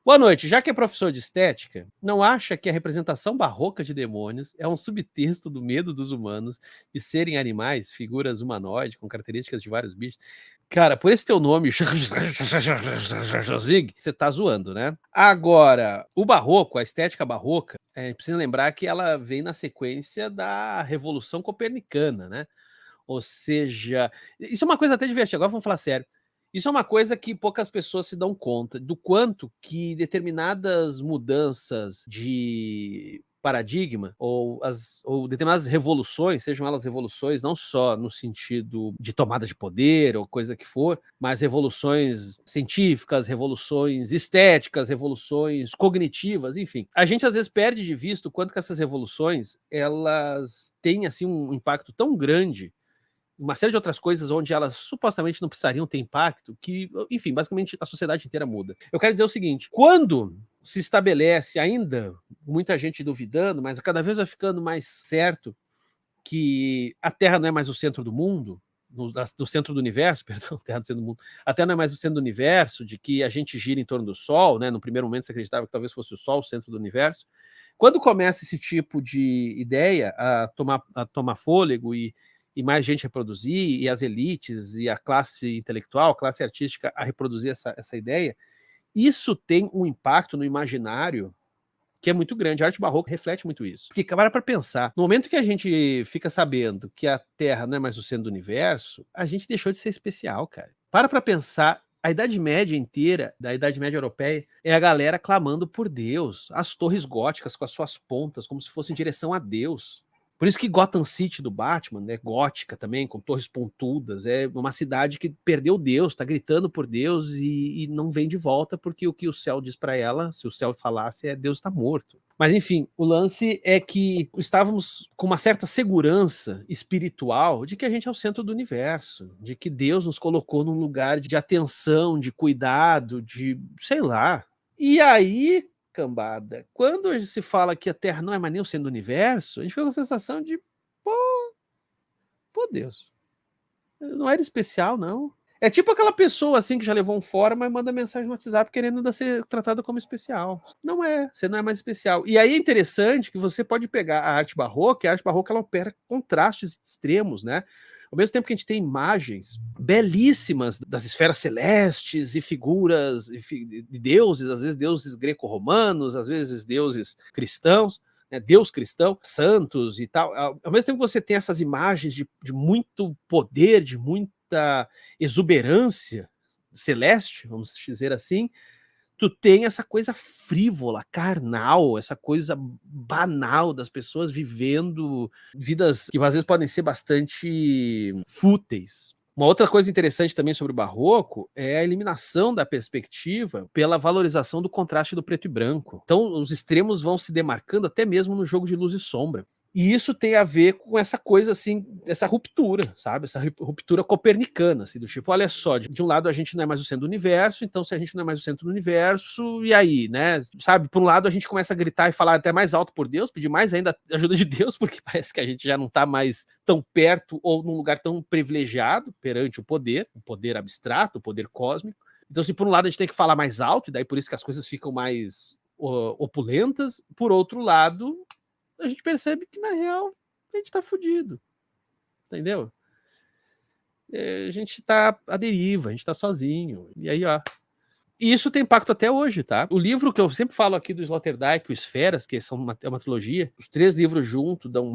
Boa noite. Já que é professor de estética, não acha que a representação barroca de demônios é um subtexto do medo dos humanos de serem animais, figuras humanoides com características de vários bichos? Cara, por esse teu nome, você tá zoando, né? Agora, o barroco, a estética barroca, precisa lembrar que ela vem na sequência da Revolução Copernicana, né? Ou seja, isso é uma coisa até divertida, agora vamos falar sério. Isso é uma coisa que poucas pessoas se dão conta do quanto que determinadas mudanças de paradigma ou determinadas revoluções, sejam elas revoluções não só no sentido de tomada de poder ou coisa que for, mas revoluções científicas, revoluções estéticas, revoluções cognitivas, enfim. A gente às vezes perde de vista o quanto que essas revoluções elas têm assim um impacto tão grande, uma série de outras coisas onde elas supostamente não precisariam ter impacto, que, enfim, basicamente a sociedade inteira muda. Eu quero dizer o seguinte: quando se estabelece, ainda muita gente duvidando, mas cada vez vai ficando mais certo que a Terra não é mais o centro do mundo, do centro do universo, perdão, Terra do centro do mundo, a Terra não é mais o centro do universo, de que a gente gira em torno do Sol, né? No primeiro momento você acreditava que talvez fosse o Sol o centro do universo. Quando começa esse tipo de ideia a tomar fôlego e mais gente reproduzir, e as elites, e a classe intelectual, a classe artística a reproduzir essa ideia, isso tem um impacto no imaginário que é muito grande. A arte barroca reflete muito isso. Porque, para pensar, no momento que a gente fica sabendo que a Terra não é mais o centro do universo, a gente deixou de ser especial, cara. Para pensar, a Idade Média inteira, da Idade Média Europeia, é a galera clamando por Deus, as torres góticas com as suas pontas, como se fossem em direção a Deus. Por isso que Gotham City do Batman é gótica também, com torres pontudas. É uma cidade que perdeu Deus, está gritando por Deus e não vem de volta, porque o que o céu diz para ela, se o céu falasse, é Deus está morto. Mas enfim, o lance é que estávamos com uma certa segurança espiritual de que a gente é o centro do universo, de que Deus nos colocou num lugar de atenção, de cuidado, de sei lá. E aí, cambada, quando se fala que a Terra não é mais nem o centro do universo, a gente fica com a sensação de, pô, pô Deus, não era especial, não. É tipo aquela pessoa assim que já levou um fora, mas manda mensagem no WhatsApp querendo ainda ser tratada como especial. Não é, você não é mais especial. E aí é interessante que você pode pegar a arte barroca, e a arte barroca ela opera contrastes extremos, né? Ao mesmo tempo que a gente tem imagens belíssimas das esferas celestes e figuras de deuses, às vezes deuses greco-romanos, às vezes deuses cristãos, né, Deus cristão, santos e tal. Ao mesmo tempo que você tem essas imagens de muito poder, de muita exuberância celeste, vamos dizer assim, tu tem essa coisa frívola, carnal, essa coisa banal das pessoas vivendo vidas que às vezes podem ser bastante fúteis. Uma outra coisa interessante também sobre o barroco é a eliminação da perspectiva pela valorização do contraste do preto e branco. Então, os extremos vão se demarcando até mesmo no jogo de luz e sombra. E isso tem a ver com essa coisa, assim, essa ruptura, sabe? Essa ruptura copernicana, assim, do tipo, olha só, de um lado a gente não é mais o centro do universo, então se a gente não é mais o centro do universo, e aí, né? Sabe? Por um lado a gente começa a gritar e falar até mais alto por Deus, pedir mais ainda ajuda de Deus, porque parece que a gente já não tá mais tão perto ou num lugar tão privilegiado perante o poder abstrato, o poder cósmico. Então, se por um lado a gente tem que falar mais alto, e daí por isso que as coisas ficam mais opulentas, por outro lado, a gente percebe que, na real, a gente tá fudido. Entendeu? A gente tá à deriva, a gente tá sozinho. E aí, ó. E isso tem impacto até hoje, tá? O livro que eu sempre falo aqui do Sloterdijk, o Esferas, que é uma trilogia, os 3 livros juntos dão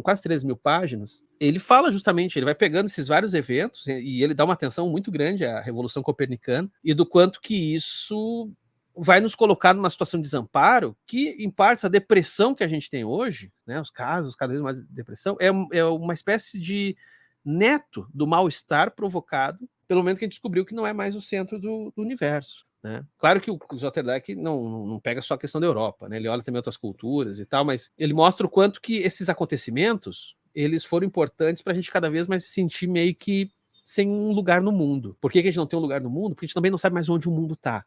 quase 13.000 páginas. Ele fala justamente, ele vai pegando esses vários eventos e ele dá uma atenção muito grande à Revolução Copernicana e do quanto que isso vai nos colocar numa situação de desamparo que, em partes, a depressão que a gente tem hoje, né, os casos cada vez mais de depressão, é uma espécie de neto do mal-estar provocado pelo momento que a gente descobriu que não é mais o centro do universo. Né? Claro que o Sloterdijk não pega só a questão da Europa, né? Ele olha também outras culturas e tal, mas ele mostra o quanto que esses acontecimentos eles foram importantes para a gente cada vez mais se sentir meio que sem um lugar no mundo. Por que a gente não tem um lugar no mundo? Porque a gente também não sabe mais onde o mundo está.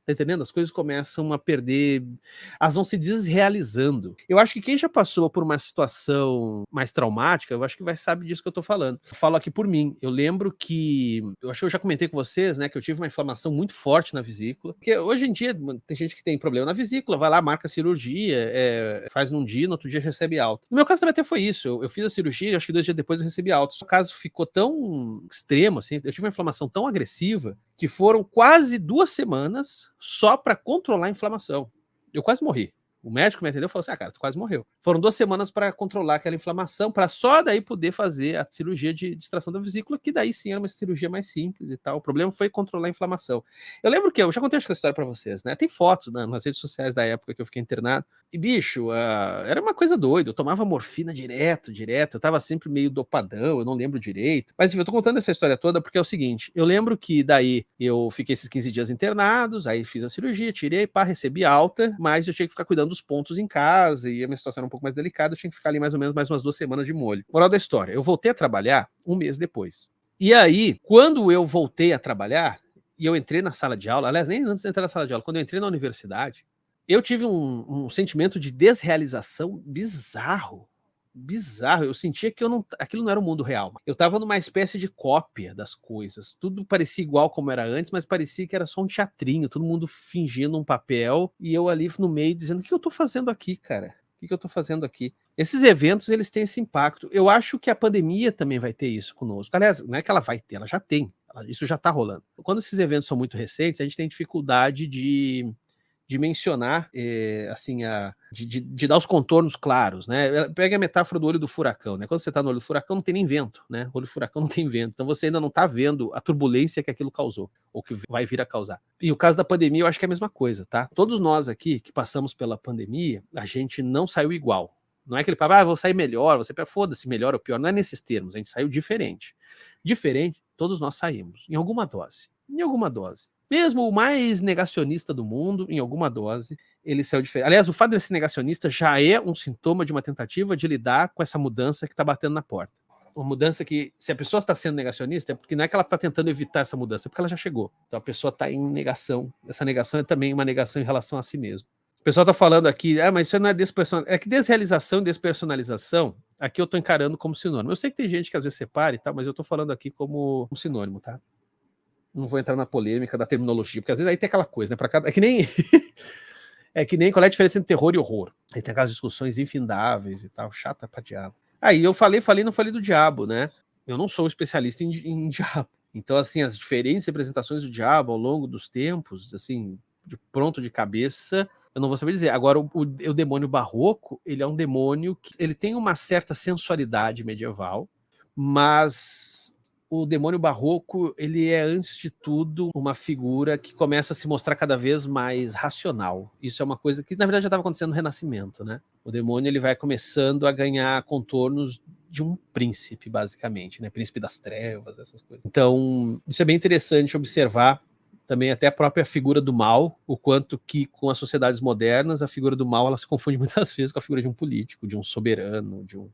Tá entendendo? As coisas começam a perder, elas vão se desrealizando. Eu acho que quem já passou por uma situação mais traumática, eu acho que vai saber disso que eu tô falando. Eu falo aqui por mim, eu lembro que, eu acho que eu já comentei com vocês, né, que eu tive uma inflamação muito forte na vesícula, porque hoje em dia tem gente que tem problema na vesícula, vai lá, marca a cirurgia, faz num dia, no outro dia recebe alta. No meu caso também até foi isso, eu fiz a cirurgia, acho que 2 dias depois eu recebi alta. O caso ficou tão extremo, assim, eu tive uma inflamação tão agressiva, que foram quase 2 semanas só para controlar a inflamação. Eu quase morri. O médico me atendeu e falou assim: cara, tu quase morreu. Foram 2 semanas para controlar aquela inflamação, para só daí poder fazer a cirurgia de extração da vesícula, que daí sim era uma cirurgia mais simples e tal. O problema foi controlar a inflamação. Eu lembro que eu já contei essa história para vocês, né? Tem fotos, né, nas redes sociais da época que eu fiquei internado. E, bicho, era uma coisa doida. Eu tomava morfina direto. Eu tava sempre meio dopadão, eu não lembro direito. Mas enfim, eu tô contando essa história toda porque é o seguinte: eu lembro que daí eu fiquei esses 15 dias internados, aí fiz a cirurgia, tirei, pá, recebi alta, mas eu tinha que ficar cuidando dos pontos em casa e a minha situação era um pouco mais delicada, eu tinha que ficar ali mais ou menos mais umas 2 semanas de molho. Moral da história: eu voltei a trabalhar 1 mês depois. E aí, quando eu voltei a trabalhar, e eu entrei na sala de aula, aliás, nem antes de entrar na sala de aula, quando eu entrei na universidade, eu tive um sentimento de desrealização bizarro. Bizarro. Eu sentia que aquilo não era o mundo real. Eu estava numa espécie de cópia das coisas. Tudo parecia igual como era antes, mas parecia que era só um teatrinho, todo mundo fingindo um papel e eu ali no meio dizendo: o que eu tô fazendo aqui, cara? O que eu tô fazendo aqui? Esses eventos, eles têm esse impacto. Eu acho que a pandemia também vai ter isso conosco. Aliás, não é que ela vai ter, ela já tem. Isso já tá rolando. Quando esses eventos são muito recentes, a gente tem dificuldade de mencionar, assim, de dar os contornos claros, né? Pega a metáfora do olho do furacão, né? Quando você está no olho do furacão, não tem nem vento, né? O olho do furacão não tem vento, então você ainda não está vendo a turbulência que aquilo causou, ou que vai vir a causar. E o caso da pandemia, eu acho que é a mesma coisa, tá? Todos nós aqui que passamos pela pandemia, a gente não saiu igual. Não é aquele papo, vou sair melhor, você foda-se, melhor ou pior, não é nesses termos, a gente saiu diferente. Diferente, todos nós saímos, em alguma dose. Em alguma dose. Mesmo o mais negacionista do mundo, em alguma dose, ele saiu diferente. Aliás, o fato de ser negacionista já é um sintoma de uma tentativa de lidar com essa mudança que está batendo na porta. Uma mudança que, se a pessoa está sendo negacionista, é porque não é que ela está tentando evitar essa mudança, é porque ela já chegou. Então a pessoa está em negação. Essa negação é também uma negação em relação a si mesmo. O pessoal está falando aqui, mas isso não é despersonalização. É que desrealização e despersonalização, aqui eu estou encarando como sinônimo. Eu sei que tem gente que às vezes separa e tal, mas eu estou falando aqui como um sinônimo, tá? Não vou entrar na polêmica da terminologia, porque às vezes aí tem aquela coisa, né? Pra cada... É que nem qual é a diferença entre terror e horror. Aí tem aquelas discussões infindáveis e tal, chata pra diabo. Aí eu falei, não falei do diabo, né? Eu não sou um especialista em diabo. Então, assim, as diferentes representações do diabo ao longo dos tempos, assim, de pronto de cabeça, eu não vou saber dizer. Agora, o demônio barroco, ele é um demônio que ele tem uma certa sensualidade medieval, mas o demônio barroco, ele é, antes de tudo, uma figura que começa a se mostrar cada vez mais racional. Isso é uma coisa que, na verdade, já estava acontecendo no Renascimento, né? O demônio, ele vai começando a ganhar contornos de um príncipe, basicamente, né? Príncipe das trevas, essas coisas. Então, isso é bem interessante observar também até a própria figura do mal, o quanto que com as sociedades modernas, a figura do mal, ela se confunde muitas vezes com a figura de um político, de um soberano, de um...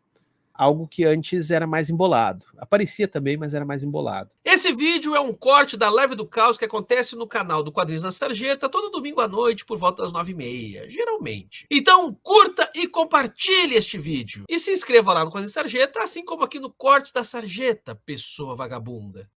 algo que antes era mais embolado. Aparecia também, mas era mais embolado. Esse vídeo é um corte da Live do Caos que acontece no canal do Quadrinhos na Sarjeta todo domingo à noite por volta das 9h30, geralmente. Então curta e compartilhe este vídeo. E se inscreva lá no Quadrinhos Sarjeta, assim como aqui no Cortes da Sarjeta, pessoa vagabunda.